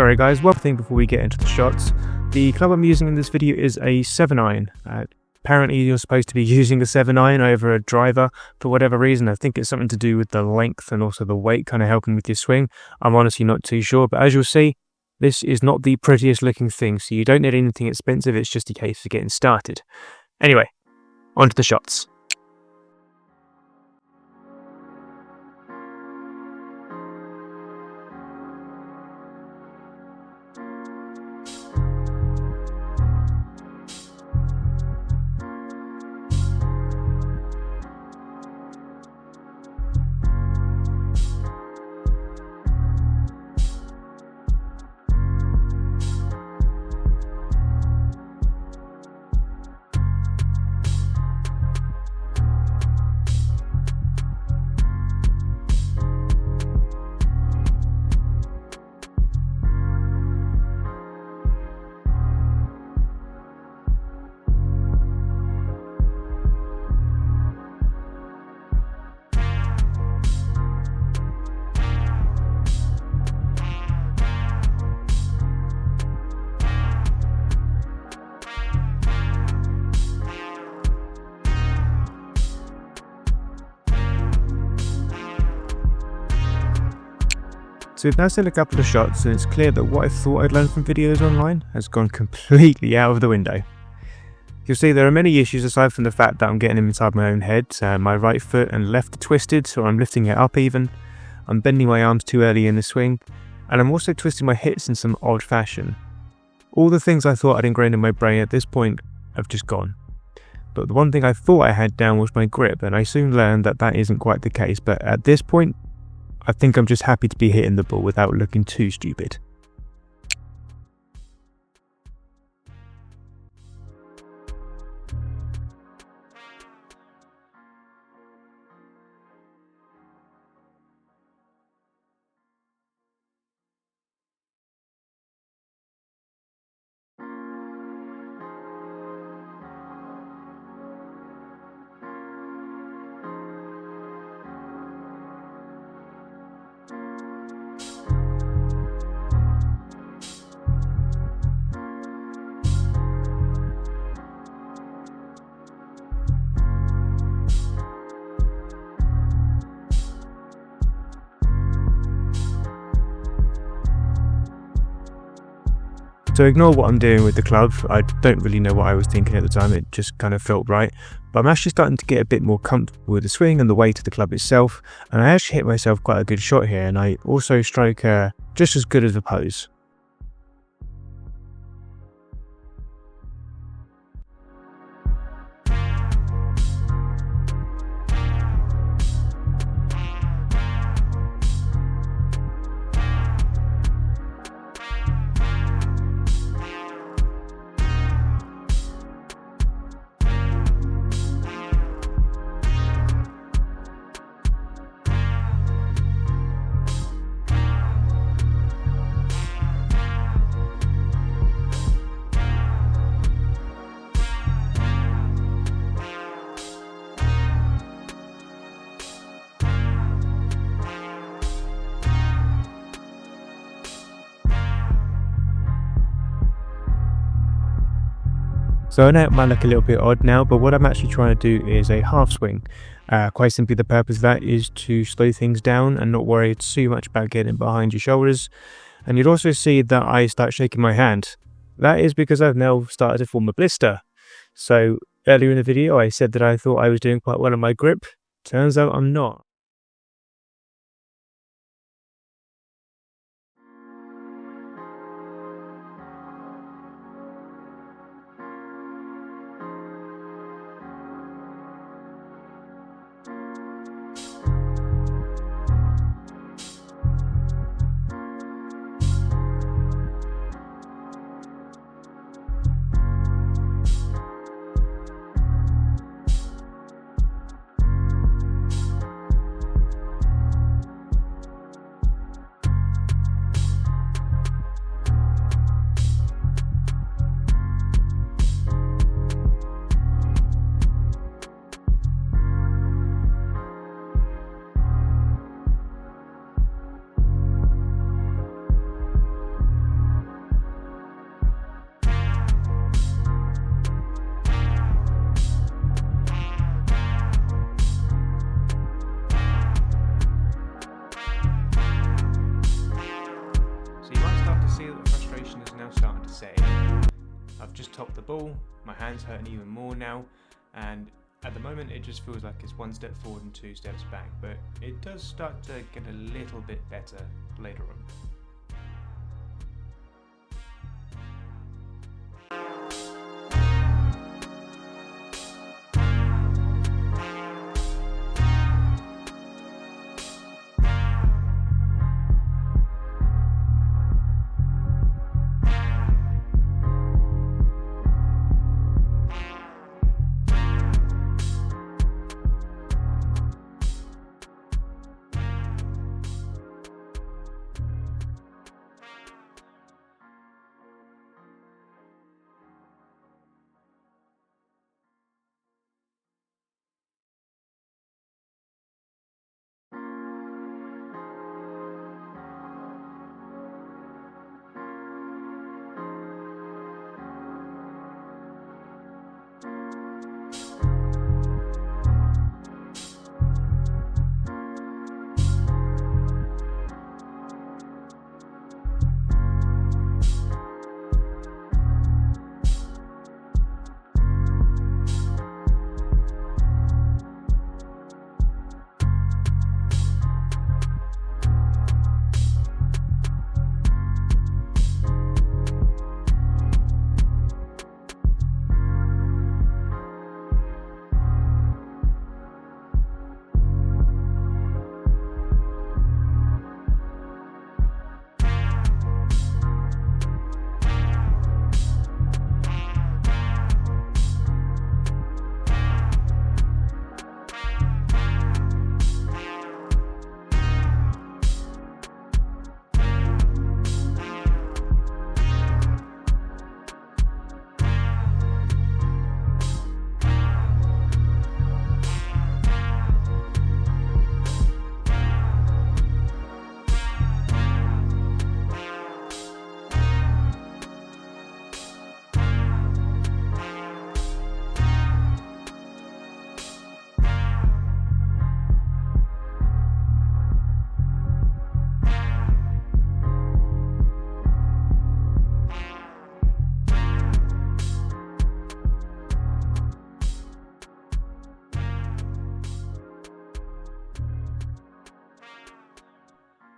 Sorry guys, one thing before we get into the shots. The club I'm using in this video is a 7-iron. Apparently you're supposed to be using a 7-iron over a driver for whatever reason. I think it's something to do with the length and also the weight kind of helping with your swing. I'm honestly not too sure, but as you'll see, this is not the prettiest looking thing, so you don't need anything expensive, it's just a case of getting started. Anyway, on to the shots. So we've now seen a couple of shots and it's clear that what I thought I'd learned from videos online has gone completely out of the window. You'll see there are many issues aside from the fact that I'm getting them inside my own head. My right foot and left are twisted, or I'm lifting it up even. I'm bending my arms too early in the swing, and I'm also twisting my hips in some odd fashion. All the things I thought I'd ingrained in my brain at this point have just gone. But the one thing I thought I had down was my grip, and I soon learned that that isn't quite the case, but at this point, I think I'm just happy to be hitting the ball without looking too stupid. So ignore what I'm doing with the club, I don't really know what I was thinking at the time, it just kind of felt right. But I'm actually starting to get a bit more comfortable with the swing and the weight of the club itself, and I actually hit myself quite a good shot here, and I also strike just as good as the pose. So I know it might look a little bit odd now, but what I'm actually trying to do is a half swing. Quite simply, the purpose of that is to slow things down and not worry too much about getting behind your shoulders. And you'd also see that I start shaking my hand. That is because I've now started to form a blister. So earlier in the video I said that I thought I was doing quite well on my grip. Turns out I'm not. I've just topped the ball, my hand's hurting even more now, and at the moment it just feels like it's one step forward and 2 steps back, but it does start to get a little bit better later on.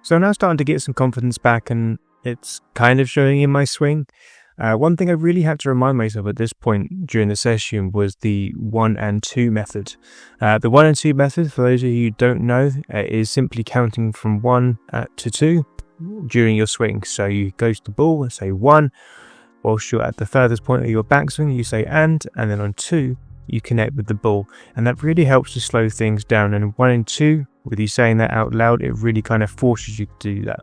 So I'm now starting to get some confidence back, and it's kind of showing in my swing. One thing I really had to remind myself at this point during the session was the 1 and 2 method. The 1 and 2 method, for those of you who don't know, is simply counting from 1 to 2 during your swing. So you go to the ball and say 1, whilst you're at the furthest point of your backswing, you say and then on 2, you connect with the ball. And that really helps to slow things down. And 1 and 2, with you saying that out loud, it really kind of forces you to do that.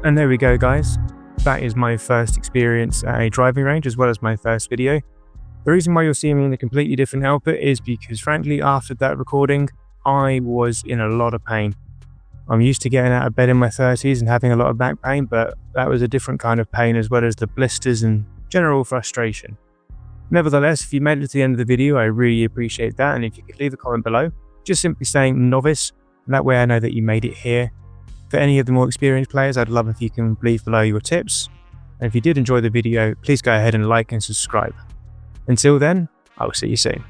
And there we go, guys. That is my first experience at a driving range as well as my first video. The reason why you're seeing me in a completely different outfit is because, frankly, after that recording, I was in a lot of pain. I'm used to getting out of bed in my 30s and having a lot of back pain, but that was a different kind of pain, as well as the blisters and general frustration. Nevertheless, if you made it to the end of the video, I really appreciate that, and if you could leave a comment below, just simply saying novice, and that way I know that you made it here. For any of the more experienced players, I'd love if you can leave below your tips. And if you did enjoy the video, please go ahead and like and subscribe. Until then, I will see you soon.